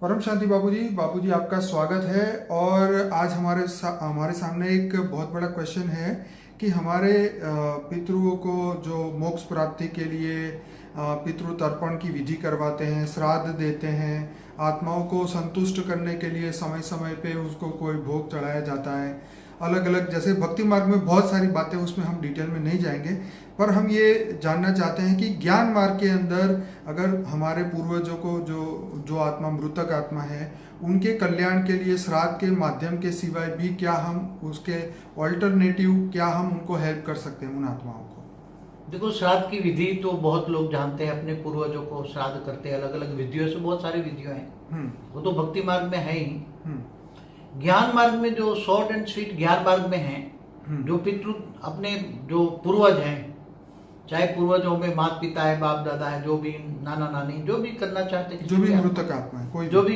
परम शांति बाबूजी आपका स्वागत है। और आज हमारे सामने एक बहुत बड़ा क्वेश्चन है कि हमारे पितृओं को जो मोक्ष प्राप्ति के लिए पितृ तर्पण की विधि करवाते हैं, श्राद्ध देते हैं, आत्माओं को संतुष्ट करने के लिए समय समय पे उसको कोई भोग चढ़ाया जाता है। अलग अलग जैसे भक्ति मार्ग में बहुत सारी बातें, उसमें हम डिटेल में नहीं जाएंगे, पर हम ये जानना चाहते हैं कि ज्ञान मार्ग के अंदर अगर हमारे पूर्वजों को जो आत्मा मृतक आत्मा है उनके कल्याण के लिए श्राद्ध के माध्यम के सिवाय भी क्या हम उसके ऑल्टरनेटिव क्या हम उनको हेल्प कर सकते हैं उन आत्माओं को? देखो, श्राद्ध की विधि तो बहुत लोग जानते हैं, अपने पूर्वजों को श्राद्ध करते हैं अलग अलग विधियों से। बहुत सारी विधियां हैं, वो तो भक्ति मार्ग में है ही। ज्ञान मार्ग में जो शॉर्ट एंड स्वीट ज्ञान मार्ग में है, जो पितृ अपने जो पूर्वज हैं, चाहे पूर्वजों में माता पिता है, बाप दादा है, जो भी नाना नानी, जो भी करना चाहते हैं, जो भी मृतक आत्मा है,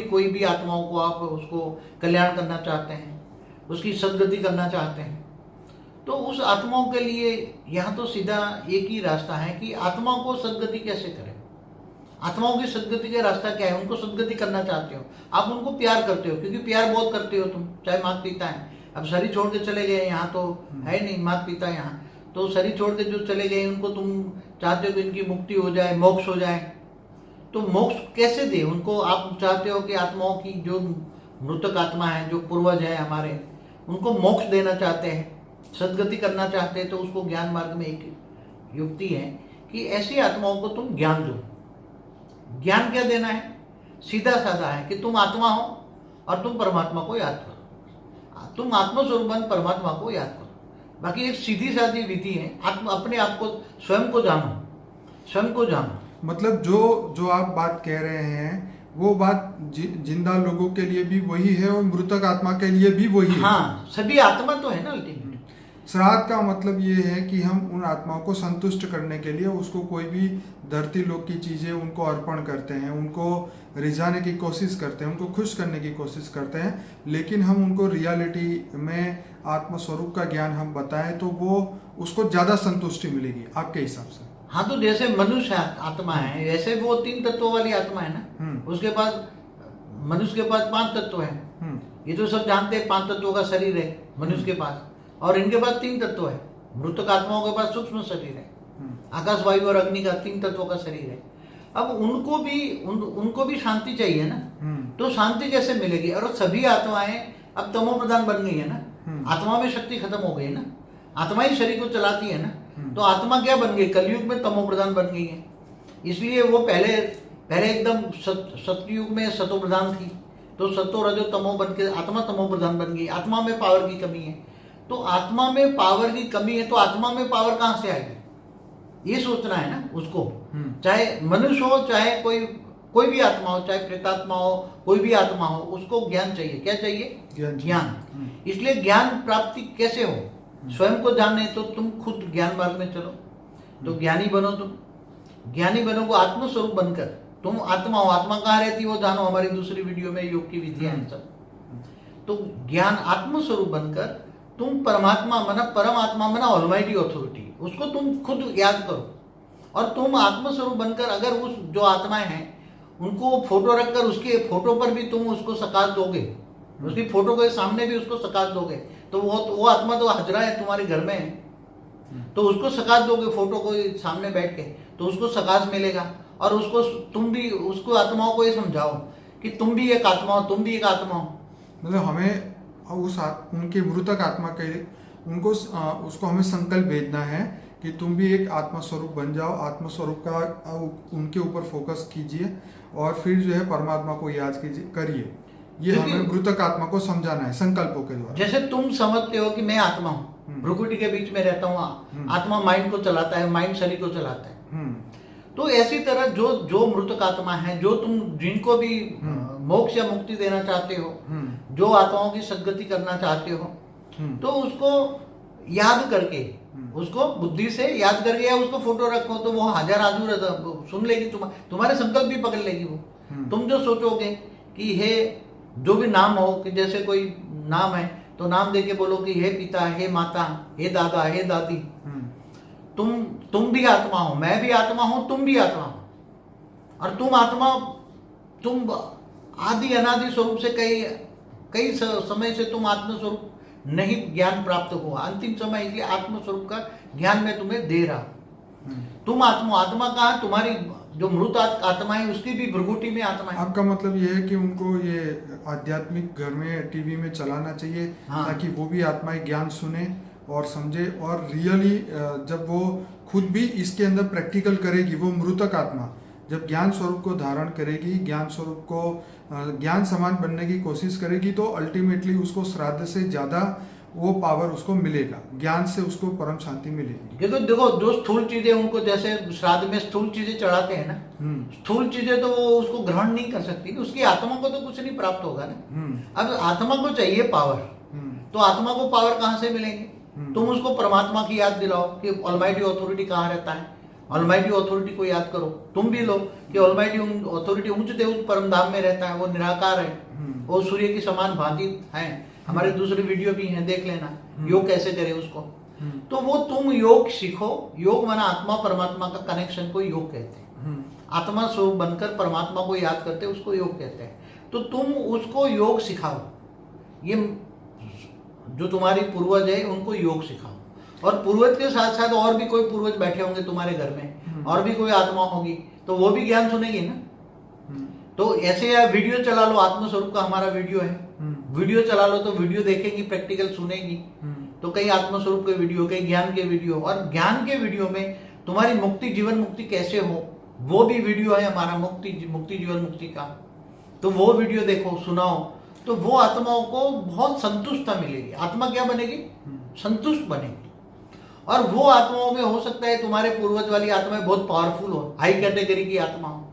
कोई भी आत्माओं को आप उसको कल्याण करना चाहते हैं, उसकी सदगति करना चाहते हैं, तो उस आत्माओं के लिए यहाँ तो सीधा एक ही रास्ता है कि आत्माओं को सदगति कैसे करें। आत्माओं की सदगति का रास्ता क्या है? उनको सदगति करना चाहते हो, आप उनको प्यार करते हो, क्योंकि प्यार बहुत करते हो तुम, चाहे माता पिता है। अब शरीर छोड़ के चले गए, यहाँ तो है नहीं माता पिता, यहाँ तो शरीर छोड़ के जो चले गए उनको तुम चाहते हो कि इनकी मुक्ति हो जाए, मोक्ष हो जाए। तो मोक्ष कैसे दे उनको? आप चाहते हो कि आत्माओं की जो मृतक आत्मा है, जो पूर्वज है हमारे, उनको मोक्ष देना चाहते हैं, सदगति करना चाहते हैं। तो उसको ज्ञान मार्ग में एक युक्ति है कि ऐसी आत्माओं को तुम ज्ञान दो। ज्ञान क्या देना है? सीधा साधा है कि तुम आत्मा हो और तुम परमात्मा को याद करो, तुम आत्मस्वरूप परमात्मा को याद करो। बाकी एक सीधी साधी विधि है, अपने आप को स्वयं को जानो, स्वयं को जानो। मतलब जो आप बात कह रहे हैं वो बात जिंदा लोगों के लिए भी वही है और मृतक आत्मा के लिए भी वही है। हाँ, सभी आत्मा तो है ना अल्टीमेट। श्राद्ध का मतलब ये है कि हम उन आत्माओं को संतुष्ट करने के लिए उसको कोई भी धरती लोक की चीजें उनको अर्पण करते हैं, उनको रिझाने की कोशिश करते हैं, उनको खुश करने की कोशिश करते हैं, लेकिन हम उनको रियलिटी में आत्मस्वरूप का ज्ञान हम बताएं तो वो उसको ज्यादा संतुष्टि मिलेगी आपके हिसाब से? हाँ, तो जैसे मनुष्य आत्मा है, वैसे वो 3 तत्वों वाली आत्मा है ना। उसके पास, मनुष्य के पास 5 तत्व है। ये तो सब जानते हैं, 5 तत्वों का शरीर है मनुष्य के पास, और इनके पास 3 तत्व है। मृतक आत्माओं के पास सूक्ष्म शरीर है, आकाश वायु और अग्नि का 3 तत्वों का शरीर है। अब उनको भी शांति चाहिए ना, तो शांति कैसे मिलेगी? और सभी आत्माएं अब तमो प्रधान बन गई है ना, आत्मा में शक्ति खत्म हो गई ना, आत्मा ही शरीर को चलाती है ना। तो आत्मा क्या बन गई? कलयुग में तमो प्रधान बन गई है। इसलिए वो पहले एकदम सतयुग में सतो प्रधान थी, तो सतो रजो तमो बन के आत्मा तमो प्रधान बन गई। आत्मा में पावर की कमी है, तो आत्मा में पावर की कमी है, तो आत्मा में पावर कहां से आएगी? ये सोचना है ना उसको। चाहे मनुष्य हो, चाहे कोई भी आत्मा हो, चाहे प्रेतात्मा हो, कोई भी आत्मा हो, उसको ज्ञान चाहिए। क्या चाहिए? ज्ञान। इसलिए ज्ञान प्राप्ति कैसे हो? स्वयं को जानने तो तुम खुद ज्ञान मार्ग में चलो, तो ज्ञानी बनो। तुम ज्ञानी बनोगे आत्मस्वरूप बनकर। तुम आत्मा हो, आत्मा कहाँ रहती है वो जानो, हमारी दूसरी वीडियो में योग की विधियां हैं सब। तो ज्ञान आत्मस्वरूप बनकर तुम परमात्मा मना, परमात्मा मना ऑलमाइटी अथॉरिटी, उसको तुम खुद याद करो। और तुम आत्मस्वरूप बनकर अगर उस जो आत्माएं हैं उनको फोटो रखकर उसके फोटो पर भी तुम उसको सकाश दोगे, उसकी फोटो के सामने भी उसको सकाश दोगे, तो वो आत्मा तो हाजरा है तुम्हारे घर में है, तो उसको सकाश दोगे फोटो को सामने बैठ के, तो उसको सकाश मिलेगा। और उसको तुम भी उसको आत्माओं को ये समझाओ कि तुम भी एक आत्मा हो, तुम भी एक आत्मा हो। मतलब हमें उनके मृतक आत्मा के उनको उसको हमें संकल्प भेजना है कि तुम भी एक आत्मा स्वरूप बन जाओ, आत्मस्वरूप का उनके ऊपर फोकस कीजिए और फिर जो है परमात्मा को याद करिए। ये हमें मृतक आत्मा को समझाना है संकल्पों के द्वारा। जैसे तुम समझते हो कि मैं आत्मा हूँ, भ्रुकुटी के बीच में रहता हूँ, आत्मा माइंड को चलाता है, माइंड शरीर को चलाता है। तो ऐसी तरह जो मृतक आत्मा है, जो तुम जिनको भी मोक्ष या मुक्ति देना चाहते हो, जो आत्माओं की सदगति करना चाहते हो, तो उसको याद करके, उसको बुद्धि से याद करके, या उसको फोटो रखो तो वो हाजर हाजूर सुन लेगी, तुम्हारे संकल्प भी पकड़ लेगी वो। तुम जो सोचोगे कि हे जो भी नाम हो, कि जैसे कोई नाम है तो नाम देके बोलो कि हे पिता, हे माता, हे दादा, हे दादी, तुम भी आत्मा हो, मैं भी आत्मा हूं, तुम भी आत्मा हो। और तुम आत्मा, तुम आदि अनादि स्वरूप से कई कई समय से तुम आत्मस्वरूप नहीं ज्ञान प्राप्त हुआ, अंतिम समय इसलिए आत्मस्वरूप का ज्ञान मैं तुम्हें दे रहा। तुम आत्मा कहाँ, तुम्हारी जो मृत आत्मा है उसकी भी भृगुटी में आत्मा है। आपका मतलब ये है कि उनको ये आध्यात्मिक घर में टीवी में चलाना चाहिए, हाँ। ताकि वो भी आत्माएं ज्ञान सुने और समझे, और रियली जब वो खुद भी इसके अंदर प्रैक्टिकल करेगी, वो मृतक आत्मा जब ज्ञान स्वरूप को धारण करेगी, ज्ञान स्वरूप को ज्ञान समान बनने की कोशिश करेगी, तो अल्टीमेटली उसको श्राद्ध से ज़्यादा वो पावर उसको मिलेगा, ज्ञान से उसको परम शांति मिलेगी। ये तो देखो, जो स्थूल चीजें उनको, जैसे श्राद्ध में स्थूल चीजें चढ़ाते हैं ना, स्थूल चीजें तो वो उसको ग्रहण नहीं कर सकती, उसकी आत्मा को तो कुछ नहीं प्राप्त होगा ना। अब आत्मा को चाहिए पावर, तो आत्मा को पावर कहाँ से मिलेंगे? तुम उसको परमात्मा की याद दिलाओ कि ऑलमाइटी अथॉरिटी कहाँ रहता है, ऑलमाइटी अथॉरिटी को याद करो। तुम भी लो कि ऑलमाइटी अथॉरिटी उच्च देव परम धाम में रहता है, वो निराकार है, वो सूर्य की समान भांति है। हमारे दूसरे वीडियो भी हैं, देख लेना, योग कैसे करे उसको। तो वो तुम योग सीखो, योग माना आत्मा परमात्मा का कनेक्शन को योग कहते हैं। आत्मा स्वरूप बनकर परमात्मा को याद करते हैं, उसको योग कहते हैं। तो तुम उसको योग सिखाओ, ये जो तुम्हारी पूर्वज है उनको योग सिखाओ, और पूर्वज के साथ साथ और भी कोई पूर्वज बैठे होंगे तुम्हारे घर में, और भी कोई आत्मा होगी, तो वो भी ज्ञान सुनेगी ना। तो ऐसे या वीडियो चला लो, आत्मस्वरूप का हमारा वीडियो है, वीडियो चला लो तो वीडियो देखेंगी, प्रैक्टिकल सुनेगी। तो कई आत्मस्वरूप के वीडियो, कई ज्ञान के वीडियो, और ज्ञान के वीडियो में तुम्हारी मुक्ति, जीवन मुक्ति कैसे हो, वो भी वीडियो है हमारा, मुक्ति जीवन मुक्ति का। तो वो वीडियो देखो, सुनाओ, तो वो आत्माओं को बहुत संतुष्टता मिलेगी। आत्मा क्या बनेगी? संतुष्ट बनेगी। और वो आत्माओं में हो सकता है तुम्हारे पूर्वज वाली आत्माएं बहुत पावरफुल हो, हाई कैटेगरी की आत्मा हो,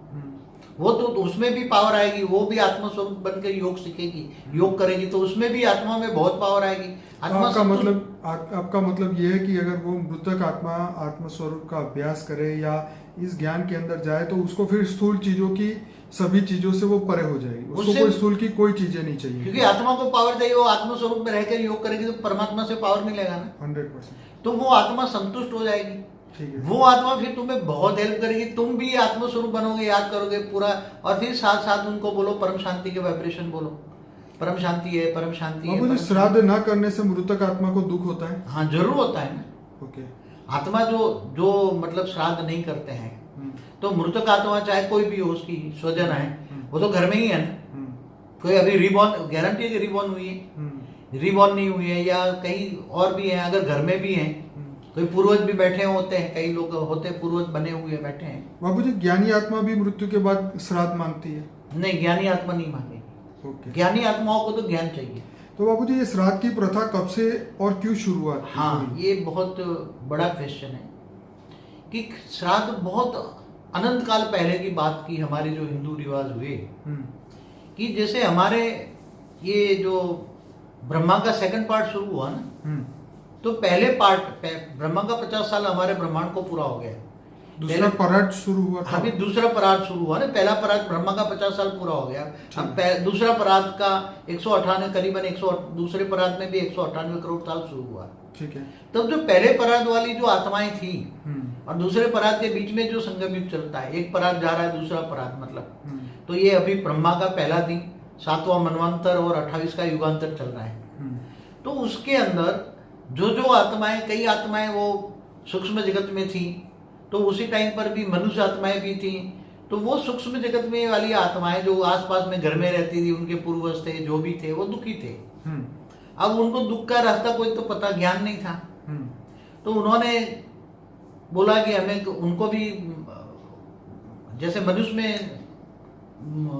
वो तो उसमें भी पावर आएगी, वो भी आत्मस्वरूप बनकर योग सीखेगी, योग करेगी, तो उसमें भी आत्मा में बहुत पावर आएगी। आपका मतलब ये है कि अगर वो मृतक आत्मा आत्मस्वरूप का अभ्यास करे या इस ज्ञान के अंदर जाए, तो उसको फिर स्थूल चीजों की, सभी चीजों से वो परे हो जाएगी, उसको कोई स्थूल की कोई चीजें नहीं चाहिए, क्योंकि आत्मा को पावर चाहिए। वो आत्मस्वरूप में रहकर योग करेगी तो परमात्मा से पावर मिलेगा ना, 100%। तो वो आत्मा संतुष्ट हो जाएगी। वो आत्मा फिर तुम्हें बहुत हेल्प करेगी, तुम भी आत्मस्वरूप बनोगे, याद करोगे पूरा, और फिर साथ साथ उनको बोलो परम शांति के वाइब्रेशन बोलो, परम शांति है, परम शांति है। मुझे श्राद्ध न करने से मृतक आत्मा को दुख होता है? हाँ, जरूर होता है ना। ओके। आत्मा जो मतलब श्राद्ध नहीं करते हैं, तो मृतक आत्मा चाहे कोई भी हो, उसकी स्वजन है, वो तो घर में ही है ना। कोई अभी रिबॉर्न, गारंटी है कि रिबॉर्न हुई है, रिबॉर्न नहीं हुई है, या कहीं और भी है, अगर घर में भी है, कोई पूर्वज भी बैठे होते हैं, कई लोग होते हैं पूर्वज बने हुए बैठे हैं। बाबूजी, ज्ञानी आत्मा भी मृत्यु के बाद श्राद्ध मांगती है? नहीं, ज्ञानी आत्मा नहीं मांगेगी। ओके। ज्ञानी आत्माओं को तो ज्ञान चाहिए। तो बाबूजी, ये श्राद्ध की प्रथा कब से और क्यों शुरू हुआ? हाँ, ये बहुत बड़ा क्वेश्चन है कि श्राद्ध बहुत अनंत काल पहले की बात की, हमारे जो हिंदू रिवाज हुए, कि जैसे हमारे ये जो ब्रह्मा का सेकंड पार्ट शुरू हुआ ना, तो पहले पार्ट ब्रह्मा का 50 साल हमारे ब्रह्मांड को पूरा हो गया, दूसरा परार्थ शुरू हुआ था। अभी दूसरा परार्थ शुरू हुआ ना, पहला परार्थ ब्रह्मा का 50 साल पूरा हो गया, अब दूसरा परार्थ का 198 करीबन 100, दूसरे परार्थ में भी 198 करोड़ साल शुरू हुआ। ठीक है। तब जो पहले परार्थ वाली जो आत्माएं थी और दूसरे परार्थ के बीच में जो संगम युग चलता है, एक परार्थ जा रहा है दूसरा परार्थ मतलब, तो ये अभी ब्रह्मा का पहला दिन, 7वां मनवंतर और 28 का युगांतर चल रहा है। तो उसके अंदर जो आत्माएं, कई आत्माएं वो सूक्ष्म जगत में थी, तो उसी टाइम पर भी मनुष्य आत्माएं भी थी। तो वो सूक्ष्म जगत में वाली आत्माएं जो आसपास में घर में रहती थी, उनके पूर्वज थे, जो भी थे, वो दुखी थे। अब उनको दुख का रास्ता कोई तो पता, ज्ञान नहीं था, तो उन्होंने बोला कि हमें, उनको भी जैसे मनुष्य में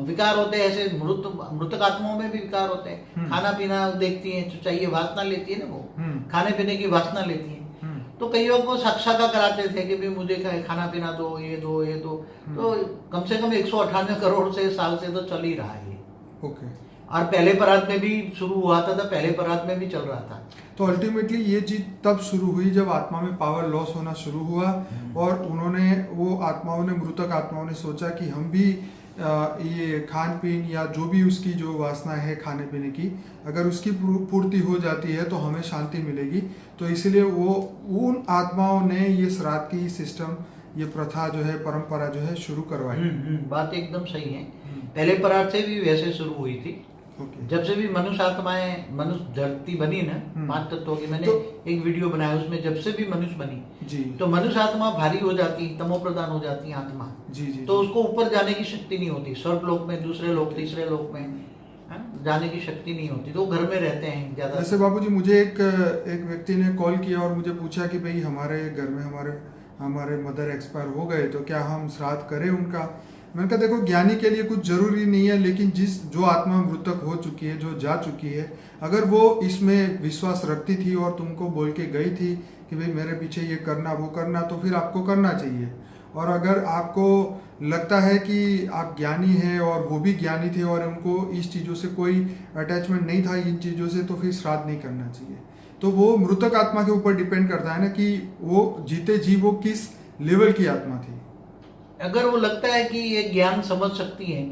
विकार होते हैं, ऐसे मृतक आत्माओं में भी विकार होते हैं। खाना पीना देखती हैं तो चाहिए, वासना लेती है ना, वो खाने पीने की वासना लेती है। तो कईयों को साक्षात्कार कराते थे कि भी मुझे खाना पीना दो, ये दो, ये दो। तो कम से कम 198 करोड़ से साल से तो चल ही रहा है ये। ओके। और पहले परार्थ में भी शुरू हुआ था, तो पहले परार्थ में भी चल रहा था। तो अल्टीमेटली ये चीज तब शुरू हुई जब आत्मा में पावर लॉस होना शुरू हुआ, और उन्होंने, वो आत्माओं ने, मृतक आत्माओं ने सोचा कि हम भी ये खान पीन या जो भी उसकी जो वासना है खाने पीने की, अगर उसकी पूर्ति हो जाती है तो हमें शांति मिलेगी। तो इसलिए वो उन आत्माओं ने ये श्राद्ध की सिस्टम ये प्रथा जो है, परंपरा जो है शुरू करवाई। बात एकदम सही है। पहले परार्थ से भी वैसे शुरू हुई थी। जब से भी मनुष्य आत्माएं, मनुष्य धरती बनी ना, 5 तत्वों की, मैंने एक वीडियो बनाया उसमें, जब से भी मनुष्य बनी जी, तो मनुष्य आत्मा भारी हो जाती, तमो प्रधान हो जाती है आत्मा जी, जी, तो उसको ऊपर जाने की शक्ति नहीं होती, स्वर्ग लोक में, दूसरे लोक, तीसरे लोक में जाने की शक्ति नहीं होती, तो घर में रहते हैं ज्यादा। जैसे बाबूजी मुझे एक व्यक्ति ने कॉल किया और मुझे पूछा कि भाई हमारे घर में हमारे मदर एक्सपायर हो गए, तो क्या हम श्राद्ध करें उनका। मैंने कहा देखो, ज्ञानी के लिए कुछ जरूरी नहीं है, लेकिन जो आत्मा मृतक हो चुकी है, जो जा चुकी है, अगर वो इसमें विश्वास रखती थी और तुमको बोल के गई थी कि भाई मेरे पीछे ये करना वो करना, तो फिर आपको करना चाहिए। और अगर आपको लगता है कि आप ज्ञानी हैं और वो भी ज्ञानी थे और उनको इस चीज़ों से कोई अटैचमेंट नहीं था इन चीज़ों से, तो फिर श्राद्ध नहीं करना चाहिए। तो वो मृतक आत्मा के ऊपर डिपेंड करता है ना कि वो जीते जी वो किस लेवल की आत्मा थी। अगर वो लगता है कि ये ज्ञान समझ सकती है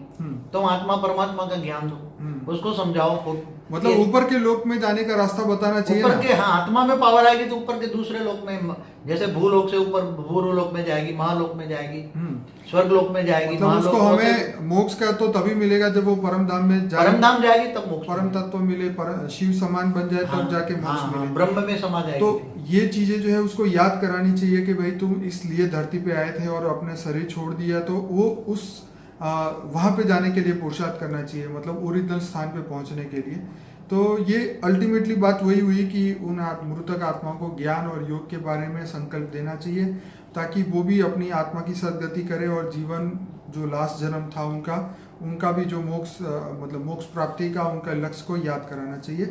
तो आत्मा परमात्मा का ज्ञान दो, उसको समझाओ। मतलब ऊपर के लोक में जाने का रास्ता बताना चाहिए ऊपर के, हाँ, आत्मा में पावर आएगी तो ऊपर के दूसरे लोक में, जैसे भूलोक से ऊपर भूलोक में जाएगी, महालोक में जाएगी, स्वर्ग लोक में जाएगी, मतलब उसको हमें मोक्ष का तो तभी मिलेगा जब वो परम धाम में जाए, परम धाम जाएगी तब मोक्ष, परम तत्व मिले, शिव समान बन जाए, तब जाके मोक्ष मिले, ब्रह्म में समा जाएगी। तो ये चीजें जो है उसको याद करानी चाहिए कि भाई तुम इसलिए धरती पे आए थे और अपने शरीर छोड़ दिया, तो वो उस वहां पे जाने के लिए पुरुषार्थ करना चाहिए, मतलब ओरिजिनल स्थान पे पहुंचने के लिए। तो ये अल्टीमेटली बात वही हुई कि उन मृतक आत्माओं को ज्ञान और योग के बारे में संकल्प देना चाहिए, ताकि वो भी अपनी आत्मा की सदगति करे और जीवन जो लास्ट जन्म था उनका भी जो मोक्ष, मतलब मोक्ष प्राप्ति का उनका लक्ष्य को याद कराना चाहिए।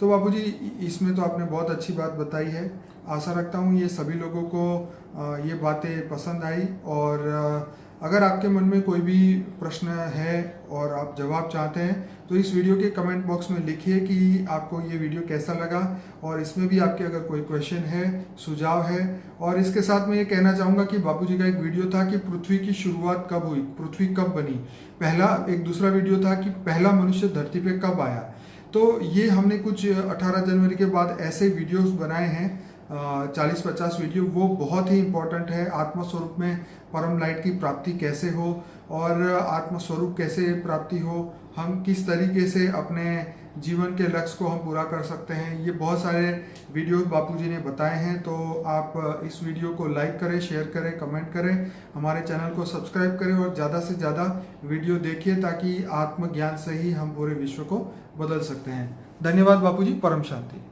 तो बाबूजी इसमें तो आपने बहुत अच्छी बात बताई है। आशा रखता हूँ ये सभी लोगों को ये बातें पसंद आई, और अगर आपके मन में कोई भी प्रश्न है और आप जवाब चाहते हैं तो इस वीडियो के कमेंट बॉक्स में लिखिए कि आपको ये वीडियो कैसा लगा, और इसमें भी आपके अगर कोई क्वेश्चन है, सुझाव है। और इसके साथ मैं ये कहना चाहूँगा कि बापूजी का एक वीडियो था कि पृथ्वी की शुरुआत कब हुई, पृथ्वी कब बनी। एक दूसरा वीडियो था कि पहला मनुष्य धरती पे कब आया। तो ये हमने कुछ 18 जनवरी के बाद ऐसे वीडियोस बनाए हैं, 40-50 वीडियो, वो बहुत ही इम्पोर्टेंट है। आत्मस्वरूप में परम लाइट की प्राप्ति कैसे हो और आत्मस्वरूप कैसे प्राप्ति हो, हम किस तरीके से अपने जीवन के लक्ष्य को हम पूरा कर सकते हैं, ये बहुत सारे वीडियोस बापूजी ने बताए हैं। तो आप इस वीडियो को लाइक करें, शेयर करें, कमेंट करें, हमारे चैनल को सब्सक्राइब करें और ज़्यादा से ज़्यादा वीडियो देखिए, ताकि आत्मज्ञान से ही हम पूरे विश्व को बदल सकते हैं। धन्यवाद बापूजी, परम शांति।